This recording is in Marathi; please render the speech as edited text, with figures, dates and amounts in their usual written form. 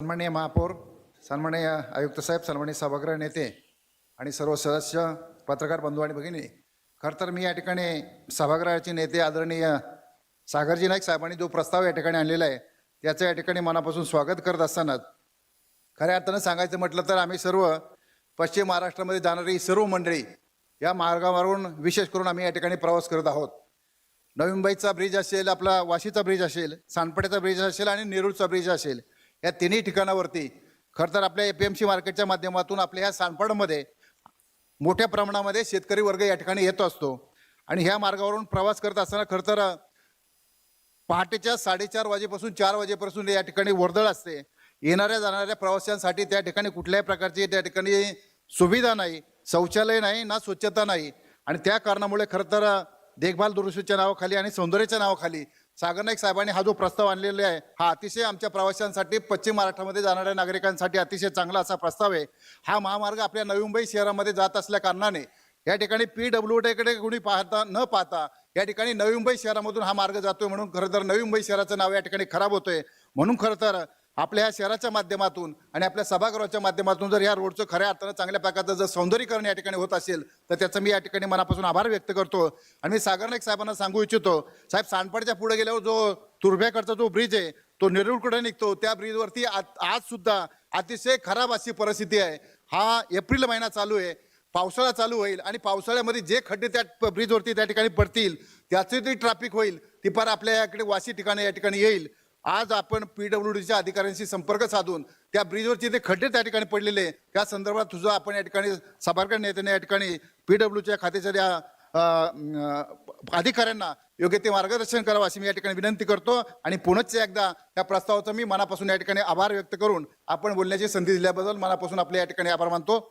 सन्माननीय महापौर, सन्माननीय आयुक्त साहेब, सन्माननीय सभागृह नेते आणि सर्व सदस्य, पत्रकार बंधू आणि भगिनी, खरं तर मी या ठिकाणी सभागृहाचे नेते आदरणीय सागरजी नाईक साहेबांनी जो प्रस्ताव या ठिकाणी आणलेला आहे त्याचं या ठिकाणी मनापासून स्वागत करत असताना खऱ्या अर्थानं सांगायचं म्हटलं तर आम्ही सर्व पश्चिम महाराष्ट्रामध्ये जाणारी सर्व मंडळी या मार्गावरून विशेष करून आम्ही या ठिकाणी प्रवास करत आहोत. नवी मुंबईचा ब्रिज असेल, आपला वाशीचा ब्रिज असेल, सानपाड्याचा ब्रिज असेल आणि नेरूळचा ब्रिज असेल, या तिन्ही ठिकाणावरती खरं तर आपल्या APMC मार्केटच्या माध्यमातून आपल्या ह्या सानपाडमध्ये मोठ्या प्रमाणामध्ये शेतकरी वर्ग या ठिकाणी येतो असतो आणि ह्या मार्गावरून प्रवास करत असताना खरं तर पहाटेच्या 4:30 वाजेपासून 4 वाजेपासून या ठिकाणी वर्दळ असते. येणाऱ्या जाणाऱ्या प्रवाशांसाठी त्या ठिकाणी कुठल्याही प्रकारची त्या ठिकाणी सुविधा नाही, शौचालय नाही, ना स्वच्छता नाही आणि त्या कारणामुळे खरं तर देखभाल दुरुस्तीच्या नावाखाली आणि सौंदर्याच्या नावाखाली सागर नाईक साहेबांनी हा जो प्रस्ताव आणलेला आहे हा अतिशय आमच्या प्रवाशांसाठी, पश्चिम महाराष्ट्रामध्ये जाणाऱ्या नागरिकांसाठी अतिशय चांगला असा प्रस्ताव आहे. हा महामार्ग आपल्या नवी मुंबई शहरामध्ये जात असल्या कारणाने या ठिकाणी PWDकडे कोणी न पाहता या ठिकाणी नवी मुंबई शहरामधून हा मार्ग जातोय म्हणून खरं तर नवी मुंबई शहराचं नाव या ठिकाणी खराब होतोय. म्हणून खरं तर आपल्या ह्या शहराच्या माध्यमातून आणि आपल्या सभागृहाच्या माध्यमातून जर या रोडचं खऱ्या अर्थानं चांगल्या प्रकारचं जर सौंदर्यीकरण या ठिकाणी होत असेल तर त्याचं मी या ठिकाणी मनापासून आभार व्यक्त करतो. आणि मी सागर नाईक साहेबांना सांगू इच्छितो, साहेब सानपाडच्या पुढे गेल्यावर जो तुर्भ्याकडचा जो ब्रिज आहे तो नेरूळकडे निघतो, त्या ब्रिजवरती आज सुद्धा अतिशय खराब अशी परिस्थिती आहे. हा एप्रिल महिना चालू आहे, पावसाळा चालू होईल आणि पावसाळ्यामध्ये जे खड्डे त्या ब्रिजवरती त्या ठिकाणी पडतील त्याचे ती ट्रॅफिक होईल ती पार आपल्या याकडे वाशी ठिकाणी या ठिकाणी येईल. आज आपण PWDच्या अधिकाऱ्यांशी संपर्क साधून त्या ब्रिजवरचे जे खड्डे त्या ठिकाणी पडलेले त्या संदर्भात तुझं आपण या ठिकाणी सभागृह नेत्याने या ठिकाणी PWDच्या खात्याच्या त्या अधिकाऱ्यांना योग्य ते मार्गदर्शन करावं अशी मी या ठिकाणी विनंती करतो. आणि पुनश्च एकदा त्या प्रस्तावाचा मी मनापासून या ठिकाणी आभार व्यक्त करून आपण बोलण्याची संधी दिल्याबद्दल मनापासून आपल्या या ठिकाणी आभार मानतो.